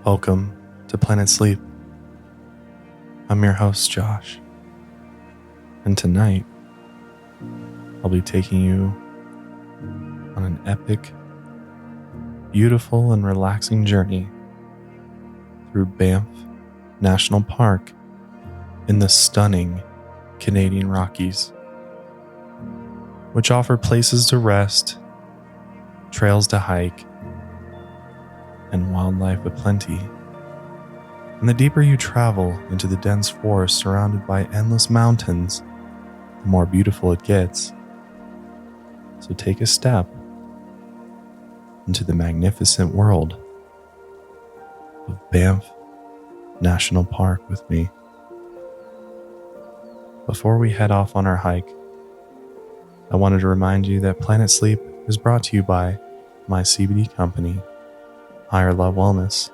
Welcome to Planet Sleep. I'm your host, Josh. And tonight, I'll be taking you on an epic, beautiful, and relaxing journey through Banff National Park in the stunning Canadian Rockies, which offer places to rest, trails to hike, and wildlife aplenty. And the deeper you travel into the dense forest surrounded by endless mountains, the more beautiful it gets. So take a step into the magnificent world of Banff National Park with me. Before we head off on our hike, I wanted to remind you that Planet Sleep is brought to you by my CBD company, Higher Love Wellness.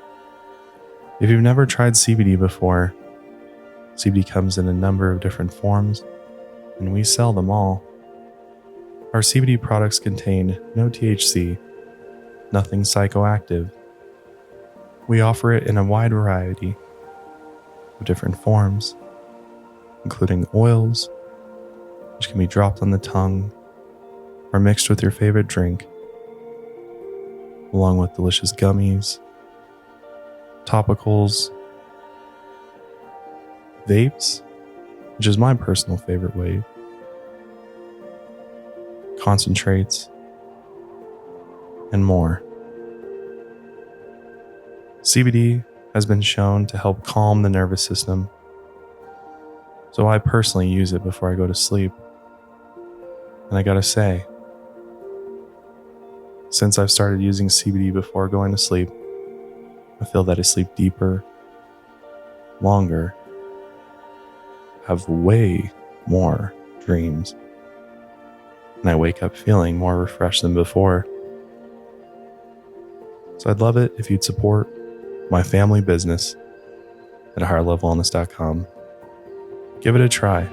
If you've never tried CBD before, CBD comes in a number of different forms, and we sell them all. Our CBD products contain no THC, nothing psychoactive. We offer it in a wide variety of different forms, including oils, which can be dropped on the tongue or mixed with your favorite drink, along with delicious gummies, topicals, vapes, which is my personal favorite wave, concentrates, and more. CBD has been shown to help calm the nervous system, so I personally use it before I go to sleep. And I gotta say, since I've started using CBD before going to sleep, I feel that I sleep deeper, longer, have way more dreams, and I wake up feeling more refreshed than before. So I'd love it if you'd support my family business at higherlovewellness.com. Give it a try.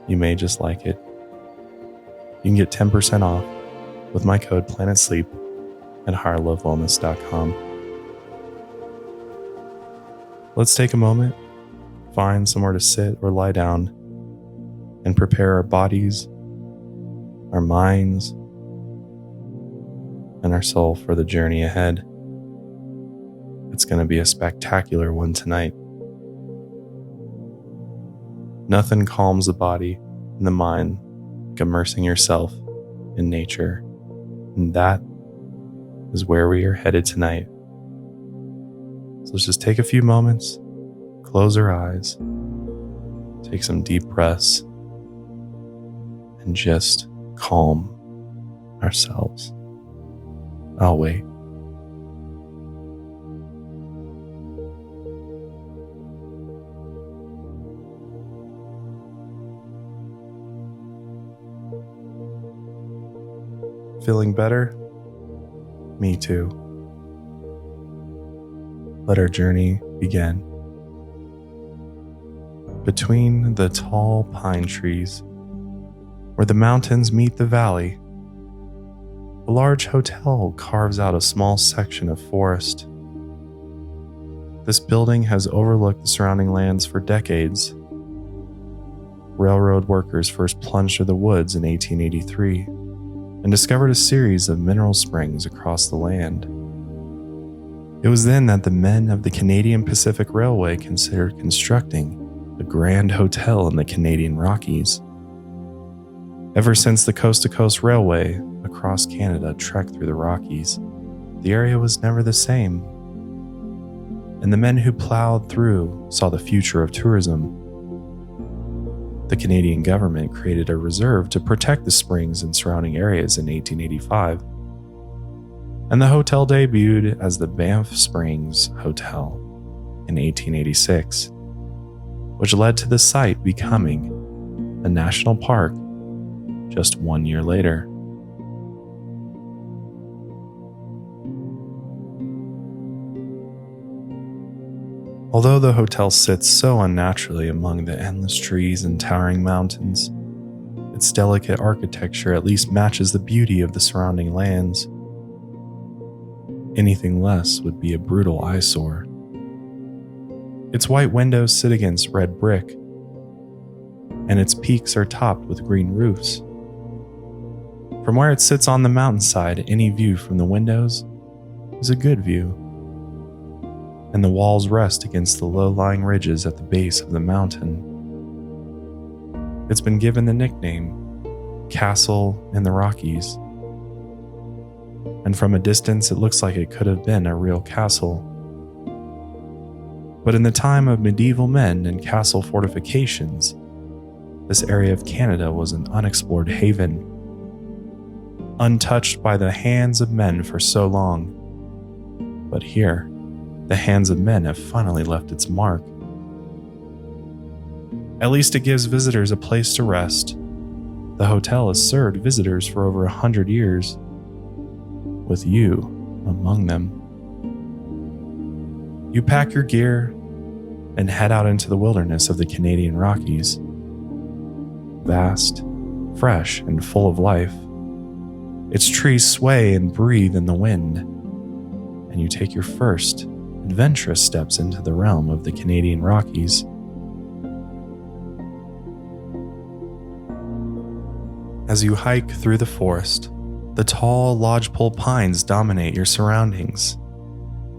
You may just like it. You can get 10% off with my code PlanetSleep at higherlovewellness.com. Let's take a moment, find somewhere to sit or lie down, and prepare our bodies, our minds, and our soul for the journey ahead. It's going to be a spectacular one tonight. Nothing calms the body and the mind like immersing yourself in nature. And that is where we are headed tonight. So let's just take a few moments, close our eyes, take some deep breaths, and just calm ourselves. I'll wait. Feeling better? Me too. Let our journey begin. Between the tall pine trees, where the mountains meet the valley, a large hotel carves out a small section of forest. This building has overlooked the surrounding lands for decades. Railroad workers first plunged through the woods in 1883 and discovered a series of mineral springs across the land. It was then that the men of the Canadian Pacific Railway considered constructing a grand hotel in the Canadian Rockies. Ever since the coast-to-coast railway across Canada trekked through the Rockies, the area was never the same. And the men who plowed through saw the future of tourism. The Canadian government created a reserve to protect the springs and surrounding areas in 1885, and the hotel debuted as the Banff Springs Hotel in 1886, which led to the site becoming a national park just 1 year later. Although the hotel sits so unnaturally among the endless trees and towering mountains, its delicate architecture at least matches the beauty of the surrounding lands. Anything less would be a brutal eyesore. Its white windows sit against red brick, and its peaks are topped with green roofs. From where it sits on the mountainside, any view from the windows is a good view, and the walls rest against the low-lying ridges at the base of the mountain. It's been given the nickname Castle in the Rockies, and from a distance it looks like it could have been a real castle. But in the time of medieval men and castle fortifications, this area of Canada was an unexplored haven, untouched by the hands of men for so long. But here, the hands of men have finally left its mark. At least it gives visitors a place to rest. The hotel has served visitors for over 100 years, with you among them. You pack your gear and head out into the wilderness of the Canadian Rockies. Vast, fresh, and full of life. Its trees sway and breathe in the wind, and you take your first adventurous steps into the realm of the Canadian Rockies. As you hike through the forest, the tall lodgepole pines dominate your surroundings.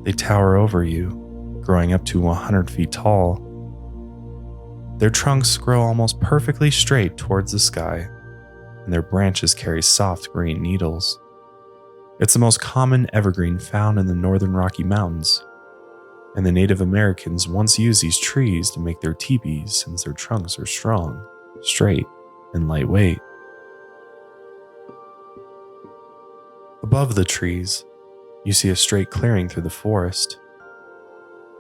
They tower over you, growing up to 100 feet tall. Their trunks grow almost perfectly straight towards the sky, and their branches carry soft green needles. It's the most common evergreen found in the northern Rocky Mountains, and the Native Americans once used these trees to make their teepees since their trunks are strong, straight, and lightweight. Above the trees, you see a straight clearing through the forest.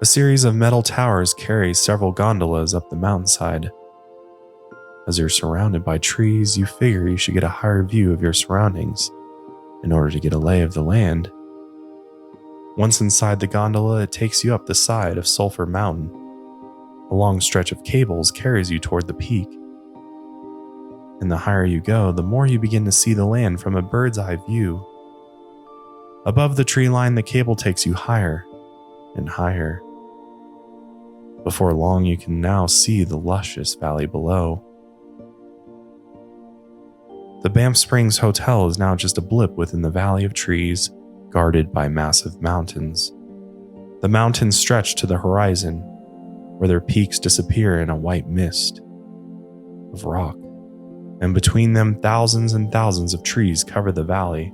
A series of metal towers carry several gondolas up the mountainside. As you're surrounded by trees, you figure you should get a higher view of your surroundings in order to get a lay of the land. Once inside the gondola, it takes you up the side of Sulphur Mountain. A long stretch of cables carries you toward the peak. And the higher you go, the more you begin to see the land from a bird's eye view. Above the tree line, the cable takes you higher and higher. Before long, you can now see the luscious valley below. The Banff Springs Hotel is now just a blip within the valley of trees, guarded by massive mountains. The mountains stretch to the horizon, where their peaks disappear in a white mist of rock, and between them thousands and thousands of trees cover the valley.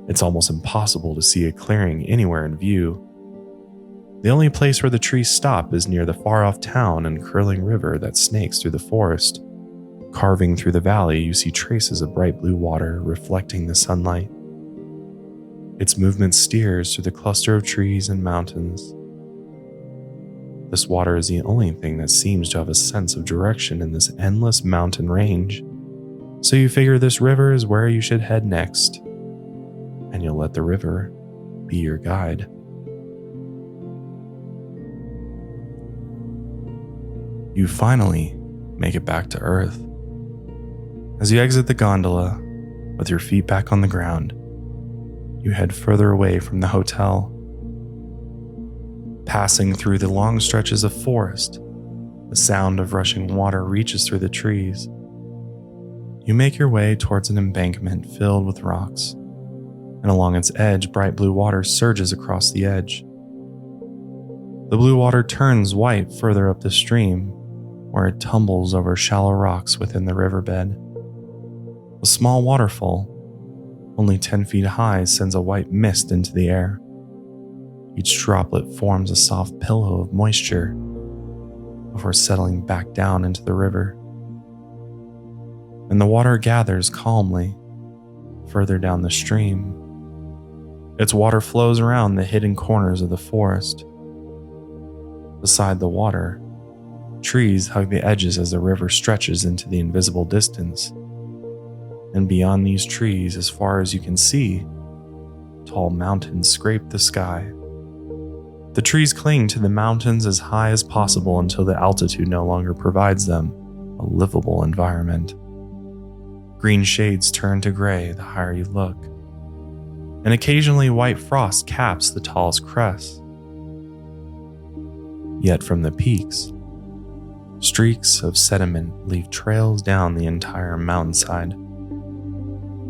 It's almost impossible to see a clearing anywhere in view. The only place where the trees stop is near the far-off town and curling river that snakes through the forest. Carving through the valley, you see traces of bright blue water reflecting the sunlight. Its movement steers through the cluster of trees and mountains. This water is the only thing that seems to have a sense of direction in this endless mountain range. So you figure this river is where you should head next, and you'll let the river be your guide. You finally make it back to Earth. As you exit the gondola, with your feet back on the ground, you head further away from the hotel. Passing through the long stretches of forest, the sound of rushing water reaches through the trees. You make your way towards an embankment filled with rocks, and along its edge, bright blue water surges across the edge. The blue water turns white further up the stream, where it tumbles over shallow rocks within the riverbed. A small waterfall, only 10 feet high, sends a white mist into the air. Each droplet forms a soft pillow of moisture before settling back down into the river. And the water gathers calmly further down the stream. Its water flows around the hidden corners of the forest. Beside the water, trees hug the edges as the river stretches into the invisible distance. And beyond these trees, as far as you can see, tall mountains scrape the sky. The trees cling to the mountains as high as possible until the altitude no longer provides them a livable environment. Green shades turn to gray the higher you look, and occasionally white frost caps the tallest crests. Yet from the peaks, streaks of sediment leave trails down the entire mountainside.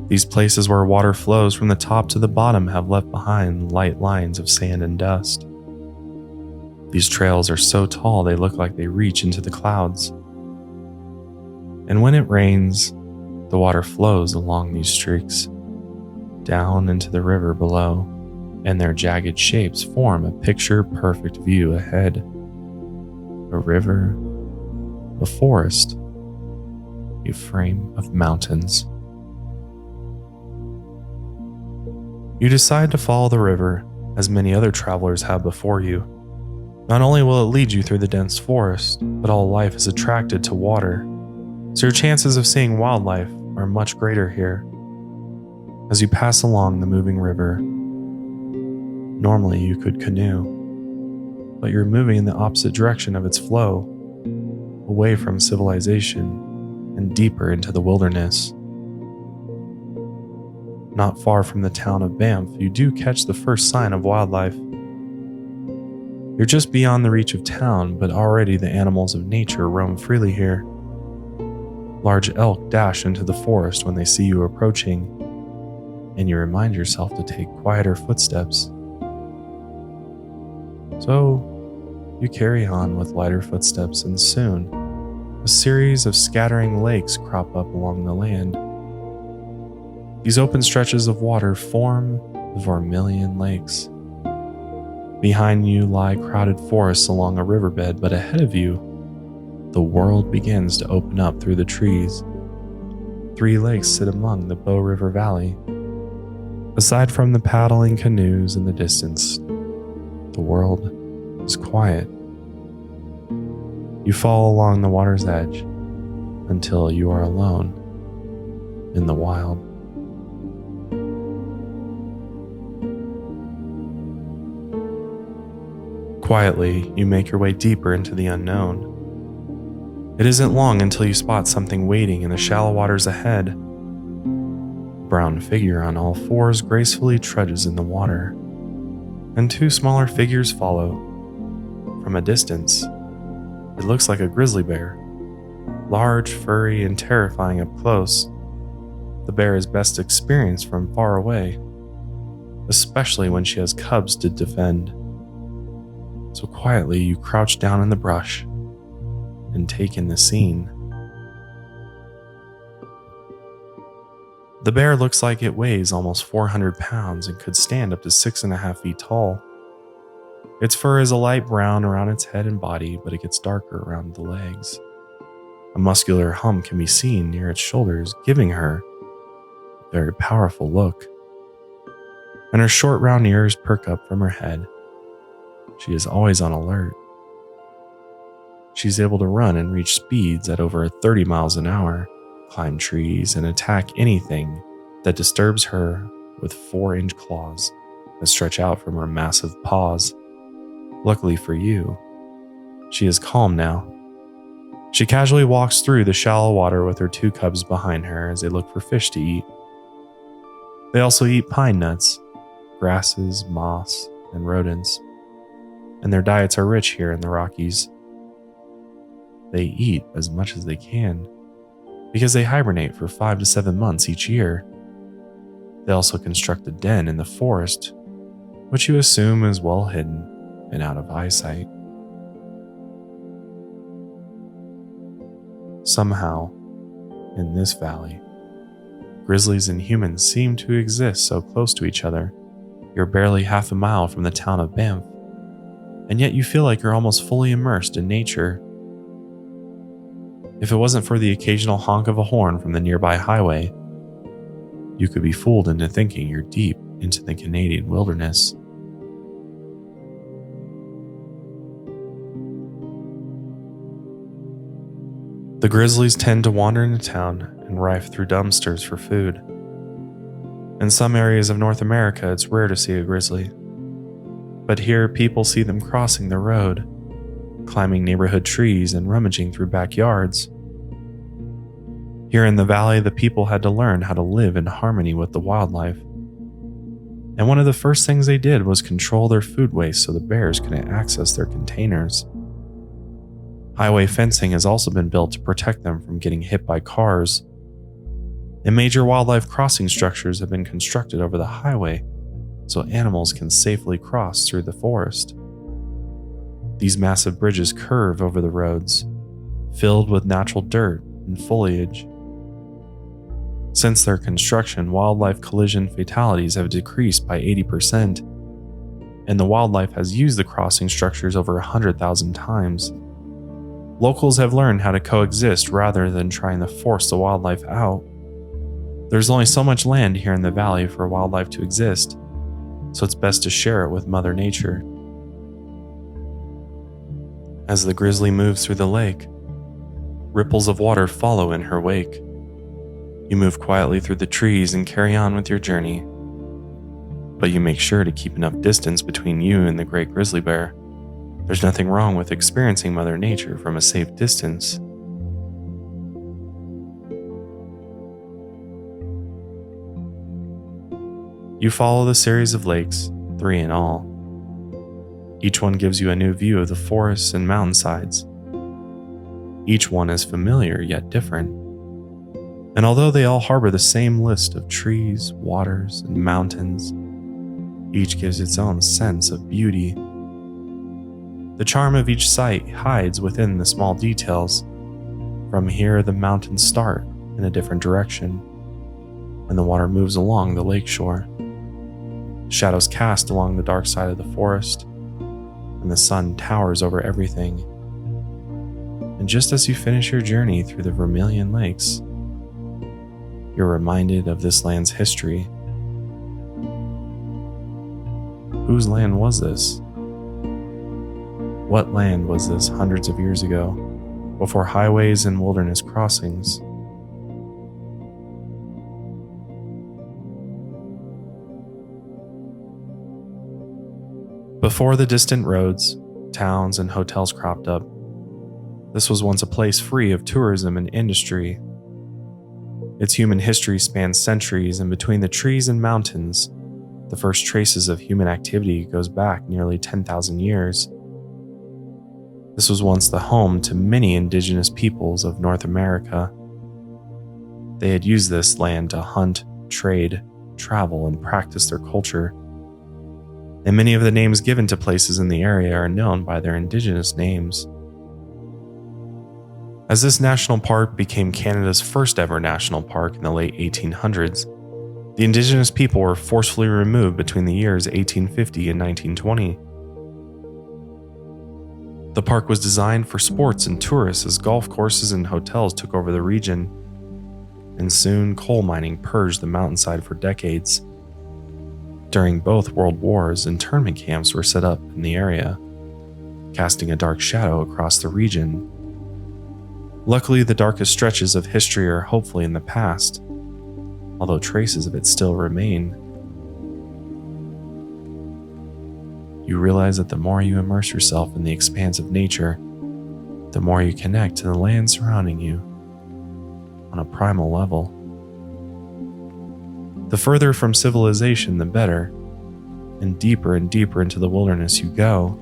These places where water flows from the top to the bottom have left behind light lines of sand and dust. These trails are so tall they look like they reach into the clouds. And when it rains, the water flows along these streaks, down into the river below, and their jagged shapes form a picture-perfect view ahead. A river, a forest, a frame of mountains. You decide to follow the river, as many other travelers have before you. Not only will it lead you through the dense forest, but all life is attracted to water, so your chances of seeing wildlife are much greater here. As you pass along the moving river, normally you could canoe, but you're moving in the opposite direction of its flow, away from civilization and deeper into the wilderness. Not far from the town of Banff, you do catch the first sign of wildlife. You're just beyond the reach of town, but already the animals of nature roam freely here. Large elk dash into the forest when they see you approaching, and you remind yourself to take quieter footsteps. So, you carry on with lighter footsteps, and soon, a series of scattering lakes crop up along the land. These open stretches of water form the Vermilion Lakes. Behind you lie crowded forests along a riverbed, but ahead of you, the world begins to open up through the trees. 3 lakes sit among the Bow River Valley. Aside from the paddling canoes in the distance, the world is quiet. You follow along the water's edge until you are alone in the wild. Quietly, you make your way deeper into the unknown. It isn't long until you spot something waiting in the shallow waters ahead. A brown figure on all fours gracefully trudges in the water, and 2 smaller figures follow. From a distance, it looks like a grizzly bear, large, furry, and terrifying up close. The bear is best experienced from far away, especially when she has cubs to defend. So quietly, you crouch down in the brush and take in the scene. The bear looks like it weighs almost 400 pounds and could stand up to 6.5 feet tall. Its fur is a light brown around its head and body, but it gets darker around the legs. A muscular hump can be seen near its shoulders, giving her a very powerful look. And her short round ears perk up from her head. She is always on alert. She's able to run and reach speeds at over 30 miles an hour, climb trees, and attack anything that disturbs her with 4-inch claws that stretch out from her massive paws. Luckily for you, she is calm now. She casually walks through the shallow water with her 2 cubs behind her as they look for fish to eat. They also eat pine nuts, grasses, moss, and rodents, and their diets are rich here in the Rockies. They eat as much as they can because they hibernate for 5 to 7 months each year. They also construct a den in the forest, which you assume is well hidden and out of eyesight. Somehow, in this valley, grizzlies and humans seem to exist so close to each other. You're barely half a mile from the town of Banff, and yet you feel like you're almost fully immersed in nature. If it wasn't for the occasional honk of a horn from the nearby highway, you could be fooled into thinking you're deep into the Canadian wilderness. The grizzlies tend to wander into town and rife through dumpsters for food. In some areas of North America, it's rare to see a grizzly. But here, people see them crossing the road, climbing neighborhood trees, and rummaging through backyards. Here in the valley, the people had to learn how to live in harmony with the wildlife. And one of the first things they did was control their food waste so the bears couldn't access their containers. Highway fencing has also been built to protect them from getting hit by cars. And major wildlife crossing structures have been constructed over the highway so animals can safely cross through the forest. These massive bridges curve over the roads, filled with natural dirt and foliage. Since their construction, wildlife collision fatalities have decreased by 80%, and the wildlife has used the crossing structures over 100,000 times. Locals have learned how to coexist rather than trying to force the wildlife out. There's only so much land here in the valley for wildlife to exist, so it's best to share it with Mother Nature. As the grizzly moves through the lake, ripples of water follow in her wake. You move quietly through the trees and carry on with your journey, but you make sure to keep enough distance between you and the great grizzly bear. There's nothing wrong with experiencing Mother Nature from a safe distance. You follow the series of lakes, 3 in all. Each one gives you a new view of the forests and mountainsides. Each one is familiar yet different. And although they all harbor the same list of trees, waters, and mountains, each gives its own sense of beauty. The charm of each site hides within the small details. From here, the mountains start in a different direction, and the water moves along the lakeshore. Shadows cast along the dark side of the forest, and the sun towers over everything. And just as you finish your journey through the Vermilion Lakes, you're reminded of this land's history. Whose land was this? What land was this hundreds of years ago, before highways and wilderness crossings? Before the distant roads, towns, and hotels cropped up, this was once a place free of tourism and industry. Its human history spans centuries, and between the trees and mountains, the first traces of human activity goes back nearly 10,000 years. This was once the home to many indigenous peoples of North America. They had used this land to hunt, trade, travel, and practice their culture. And many of the names given to places in the area are known by their indigenous names. As this national park became Canada's first ever national park in the late 1800s, the indigenous people were forcefully removed between the years 1850 and 1920. The park was designed for sports and tourists as golf courses and hotels took over the region, and soon coal mining purged the mountainside for decades. During both world wars, internment camps were set up in the area, casting a dark shadow across the region. Luckily, the darkest stretches of history are hopefully in the past, although traces of it still remain. You realize that the more you immerse yourself in the expanse of nature, the more you connect to the land surrounding you on a primal level. The further from civilization, the better, and deeper into the wilderness you go.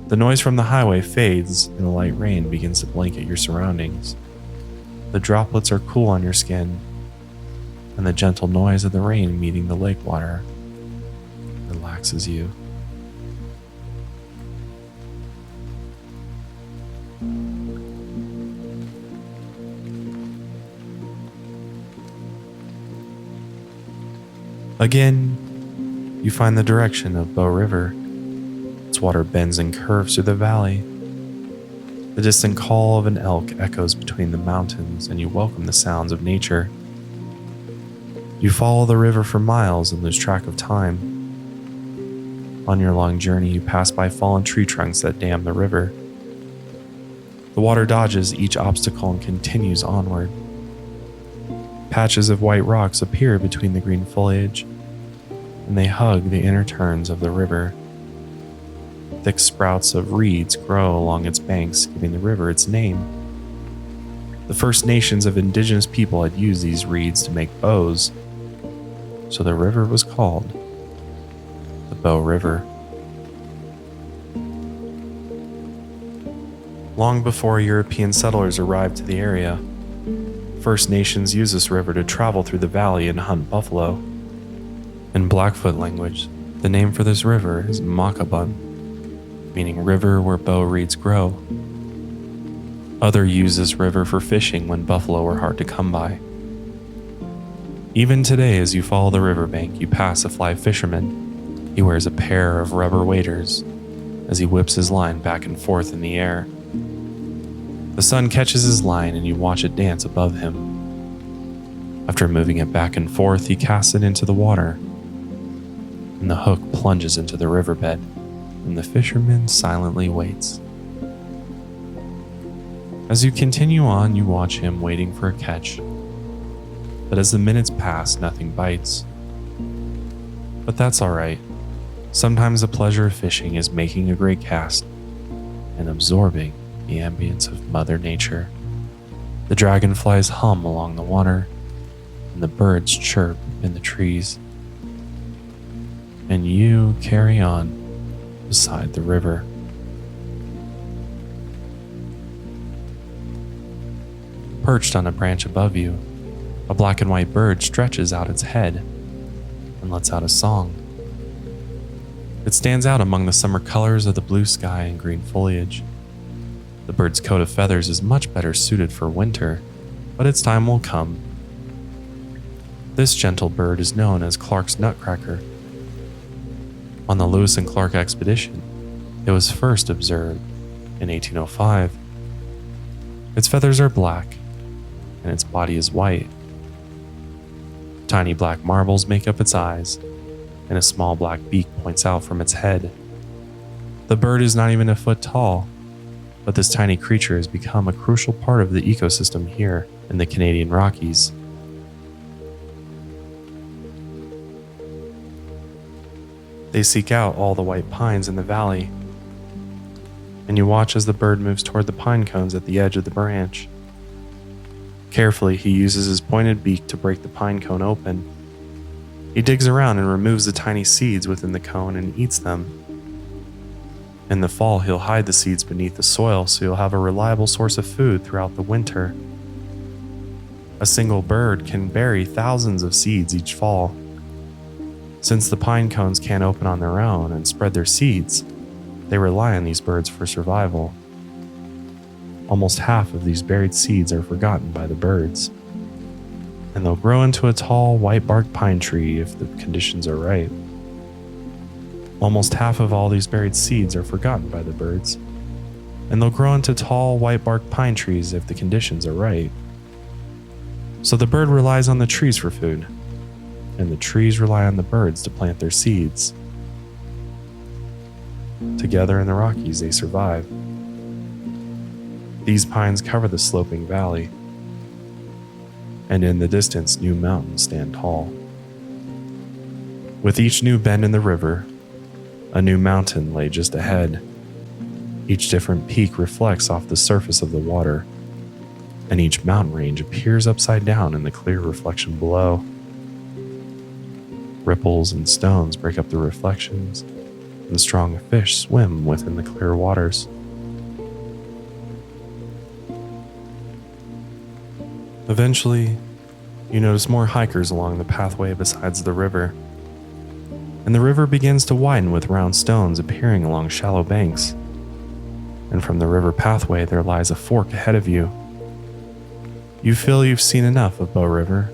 The noise from the highway fades and the light rain begins to blanket your surroundings. The droplets are cool on your skin, and the gentle noise of the rain meeting the lake water relaxes you. Again, you find the direction of Bow River. Its water bends and curves through the valley. The distant call of an elk echoes between the mountains, and you welcome the sounds of nature. You follow the river for miles and lose track of time. On your long journey, you pass by fallen tree trunks that dam the river. The water dodges each obstacle and continues onward. Patches of white rocks appear between the green foliage, and they hug the inner turns of the river. Thick sprouts of reeds grow along its banks, giving the river its name. The First Nations of indigenous people had used these reeds to make bows. so the river was called the Bow River. Long before European settlers arrived to the area, First Nations used this river to travel through the valley and hunt buffalo. In Blackfoot language, the name for this river is Makabun, meaning river where bow reeds grow. Others use this river for fishing when buffalo are hard to come by. Even today, as you follow the riverbank, you pass a fly fisherman. He wears a pair of rubber waders as he whips his line back and forth in the air. The sun catches his line and you watch it dance above him. After moving it back and forth, he casts it into the water, and the hook plunges into the riverbed, and the fisherman silently waits. As you continue on, you watch him waiting for a catch. But as the minutes pass, nothing bites. But that's alright. Sometimes the pleasure of fishing is making a great cast and absorbing the ambience of Mother Nature. The dragonflies hum along the water, and the birds chirp in the trees. And you carry on beside the river. Perched on a branch above you, a black and white bird stretches out its head and lets out a song. It stands out among the summer colors of the blue sky and green foliage. The bird's coat of feathers is much better suited for winter, but its time will come. This gentle bird is known as Clark's nutcracker. On the Lewis and Clark expedition, it was first observed in 1805. Its feathers are black, and its body is white. Tiny black marbles make up its eyes, and a small black beak points out from its head. The bird is not even a foot tall, but this tiny creature has become a crucial part of the ecosystem here in the Canadian Rockies. They seek out all the white pines in the valley, and you watch as the bird moves toward the pine cones at the edge of the branch. Carefully, he uses his pointed beak to break the pine cone open. He digs around and removes the tiny seeds within the cone and eats them. In the fall, he'll hide the seeds beneath the soil so you'll have a reliable source of food throughout the winter. A single bird can bury thousands of seeds each fall. Since the pine cones can't open on their own and spread their seeds, they rely on these birds for survival. Almost half of these buried seeds are forgotten by the birds, and they'll grow into a tall, white-barked pine tree if the conditions are right. Almost half of all these buried seeds are forgotten by the birds, and they'll grow into tall, white-barked pine trees if the conditions are right. So the bird relies on the trees for food, and the trees rely on the birds to plant their seeds. Together in the Rockies, they survive. These pines cover the sloping valley, and in the distance, new mountains stand tall. With each new bend in the river, a new mountain lay just ahead. Each different peak reflects off the surface of the water, and each mountain range appears upside down in the clear reflection below. Ripples and stones break up the reflections, and strong fish swim within the clear waters. Eventually, you notice more hikers along the pathway besides the river, and the river begins to widen with round stones appearing along shallow banks. And from the river pathway there lies a fork ahead of you. You feel you've seen enough of Bow River,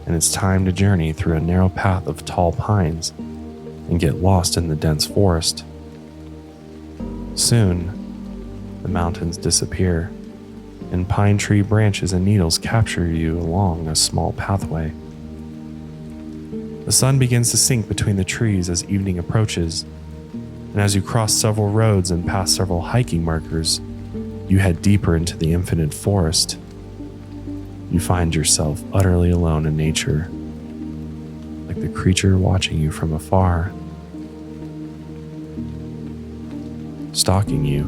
and it's time to journey through a narrow path of tall pines and get lost in the dense forest. Soon, the mountains disappear, and pine tree branches and needles capture you along a small pathway. The sun begins to sink between the trees as evening approaches, and as you cross several roads and pass several hiking markers, you head deeper into the infinite forest. You find yourself utterly alone in nature, like the creature watching you from afar. Stalking you,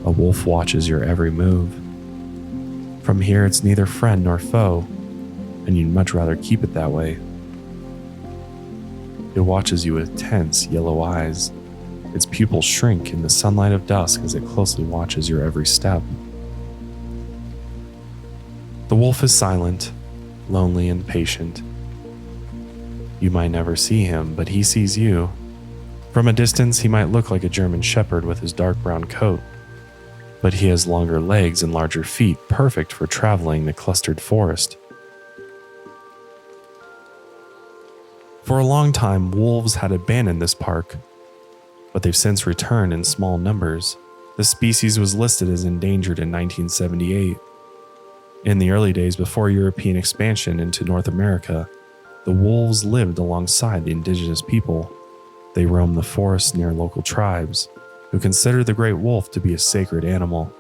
a wolf watches your every move. From here, it's neither friend nor foe, and you'd much rather keep it that way. It watches you with tense yellow eyes. Its pupils shrink in the sunlight of dusk as it closely watches your every step. The wolf is silent, lonely, and patient. You might never see him, but he sees you. From a distance, he might look like a German shepherd with his dark brown coat, but he has longer legs and larger feet, perfect for traveling the clustered forest. For a long time, wolves had abandoned this park, but they've since returned in small numbers. The species was listed as endangered in 1978. In the early days before European expansion into North America, the wolves lived alongside the indigenous people. They roamed the forests near local tribes, who considered the great wolf to be a sacred animal.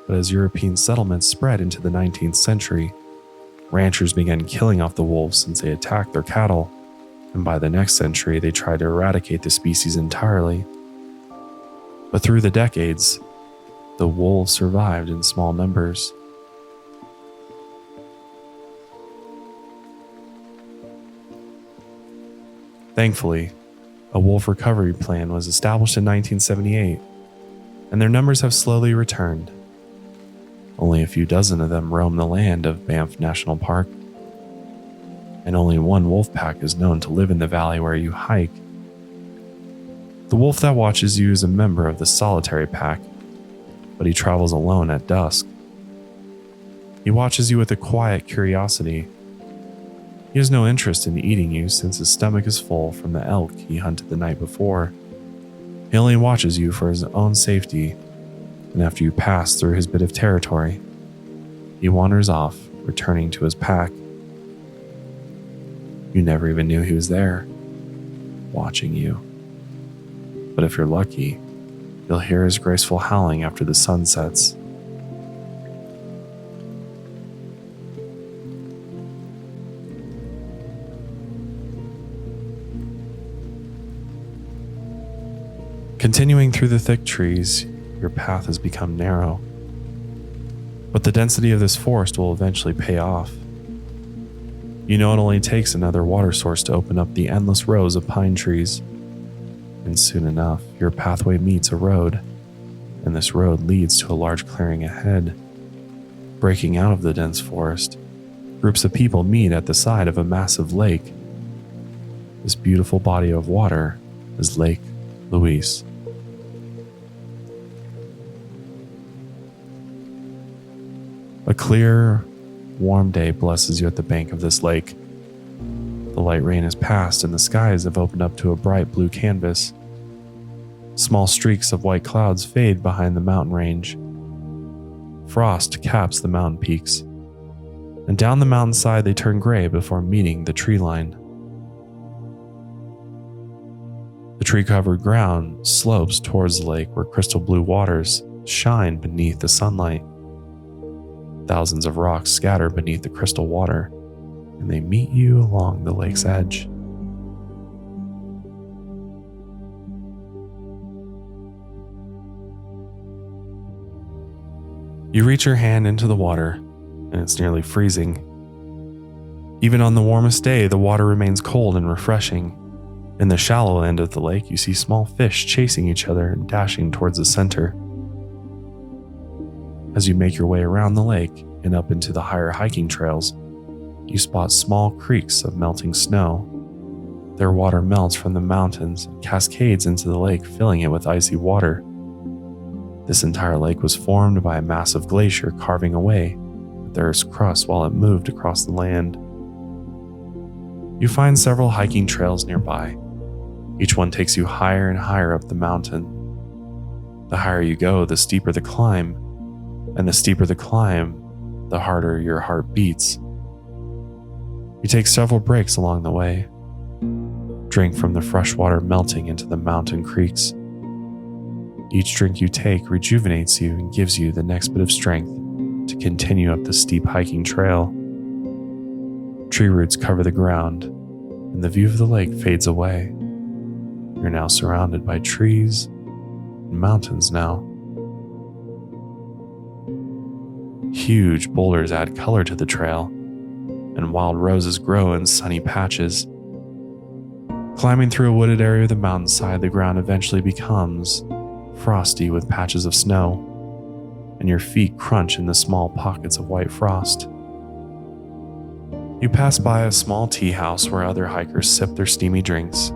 But as European settlements spread into the 19th century, ranchers began killing off the wolves since they attacked their cattle, and by the next century they tried to eradicate the species entirely. But through the decades, the wolves survived in small numbers. Thankfully, a wolf recovery plan was established in 1978, and their numbers have slowly returned. Only a few dozen of them roam the land of Banff National Park, and only one wolf pack is known to live in the valley where you hike. The wolf that watches you is a member of the solitary pack, but he travels alone at dusk. He watches you with a quiet curiosity. He has no interest in eating you since his stomach is full from the elk he hunted the night before. He only watches you for his own safety, and after you pass through his bit of territory, he wanders off, returning to his pack. You never even knew he was there, watching you. But if you're lucky, you'll hear his graceful howling after the sun sets. Continuing through the thick trees, your path has become narrow, but the density of this forest will eventually pay off. You know it only takes another water source to open up the endless rows of pine trees, and soon enough, your pathway meets a road, and this road leads to a large clearing ahead. Breaking out of the dense forest, groups of people meet at the side of a massive lake. This beautiful body of water is Lake Louise. A clear, warm day blesses you at the bank of this lake. The light rain has passed and the skies have opened up to a bright blue canvas. Small streaks of white clouds fade behind the mountain range. Frost caps the mountain peaks, and down the mountainside they turn gray before meeting the tree line. The tree-covered ground slopes towards the lake where crystal blue waters shine beneath the sunlight. Thousands of rocks scatter beneath the crystal water, and they meet you along the lake's edge. You reach your hand into the water, and it's nearly freezing. Even on the warmest day, the water remains cold and refreshing. In the shallow end of the lake, you see small fish chasing each other and dashing towards the center. As you make your way around the lake and up into the higher hiking trails, you spot small creeks of melting snow. Their water melts from the mountains and cascades into the lake, filling it with icy water. This entire lake was formed by a massive glacier carving away at the Earth's crust while it moved across the land. You find several hiking trails nearby. Each one takes you higher and higher up the mountain. The higher you go, the steeper the climb. And the steeper the climb, the harder your heart beats. You take several breaks along the way. Drink from the fresh water melting into the mountain creeks. Each drink you take rejuvenates you and gives you the next bit of strength to continue up the steep hiking trail. Tree roots cover the ground, and the view of the lake fades away. You're now surrounded by trees and mountains now. Huge boulders add color to the trail, and wild roses grow in sunny patches. Climbing through a wooded area of the mountainside, the ground eventually becomes frosty with patches of snow, and your feet crunch in the small pockets of white frost. You pass by a small tea house where other hikers sip their steamy drinks.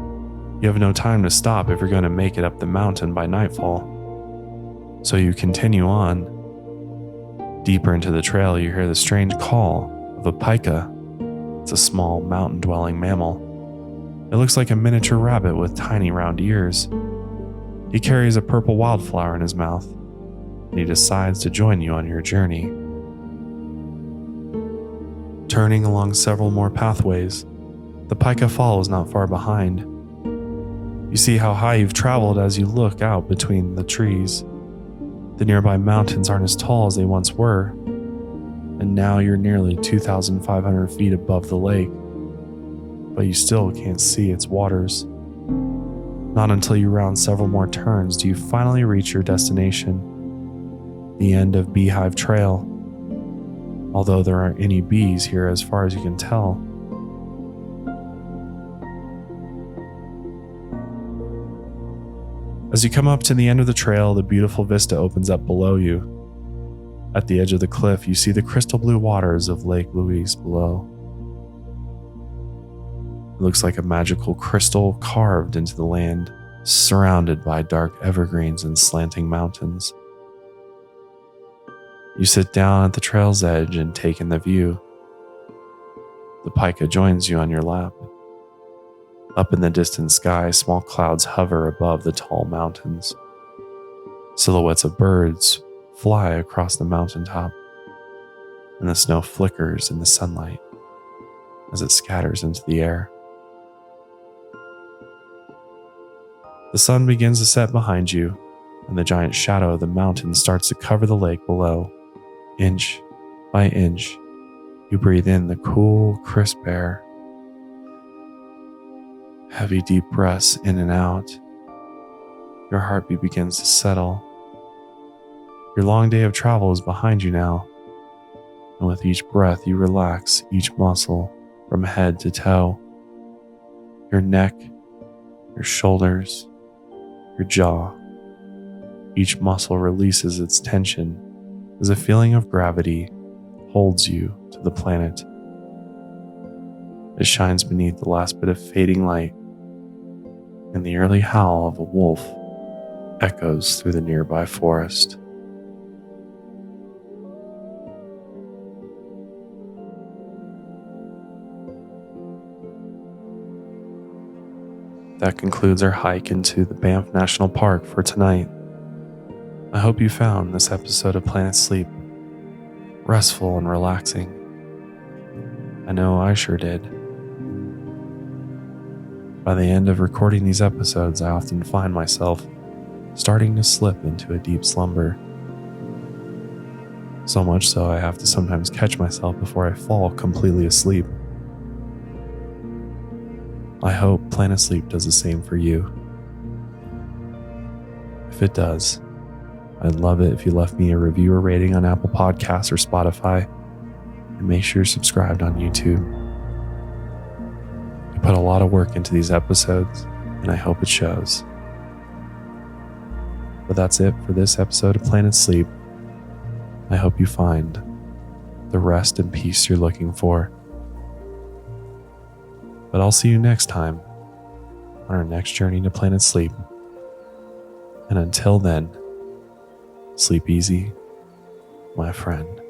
You have no time to stop if you're going to make it up the mountain by nightfall. So you continue on. Deeper into the trail, you hear the strange call of a pika. It's a small mountain-dwelling mammal. It looks like a miniature rabbit with tiny round ears. He carries a purple wildflower in his mouth, and he decides to join you on your journey. Turning along several more pathways, the pika follows not far behind. You see how high you've traveled as you look out between the trees. The nearby mountains aren't as tall as they once were, and now you're nearly 2,500 feet above the lake, but you still can't see its waters. Not until you round several more turns do you finally reach your destination, the end of Beehive Trail, although there aren't any bees here as far as you can tell. As you come up to the end of the trail, the beautiful vista opens up below you. At the edge of the cliff, you see the crystal blue waters of Lake Louise below. It looks like a magical crystal carved into the land, surrounded by dark evergreens and slanting mountains. You sit down at the trail's edge and take in the view. The pika joins you on your lap. Up in the distant sky, small clouds hover above the tall mountains. Silhouettes of birds fly across the mountaintop, and the snow flickers in the sunlight as it scatters into the air. The sun begins to set behind you, and the giant shadow of the mountain starts to cover the lake below. Inch by inch, you breathe in the cool, crisp air. Heavy, deep breaths in and out. Your heartbeat begins to settle. Your long day of travel is behind you now, and with each breath you relax each muscle from head to toe. Your neck, your shoulders, your jaw. Each muscle releases its tension as a feeling of gravity holds you to the planet. It shines beneath the last bit of fading light, and the early howl of a wolf echoes through the nearby forest. That concludes our hike into the Banff National Park for tonight. I hope you found this episode of Planet Sleep restful and relaxing. I know I sure did. By the end of recording these episodes, I often find myself starting to slip into a deep slumber. So much so I have to sometimes catch myself before I fall completely asleep. I hope Planet Sleep does the same for you. If it does, I'd love it if you left me a review or rating on Apple Podcasts or Spotify, and make sure you're subscribed on YouTube. I put a lot of work into these episodes, and I hope it shows. But that's it for this episode of Planet Sleep. I hope you find the rest and peace you're looking for. But I'll see you next time on our next journey to Planet Sleep. And until then, sleep easy, my friend.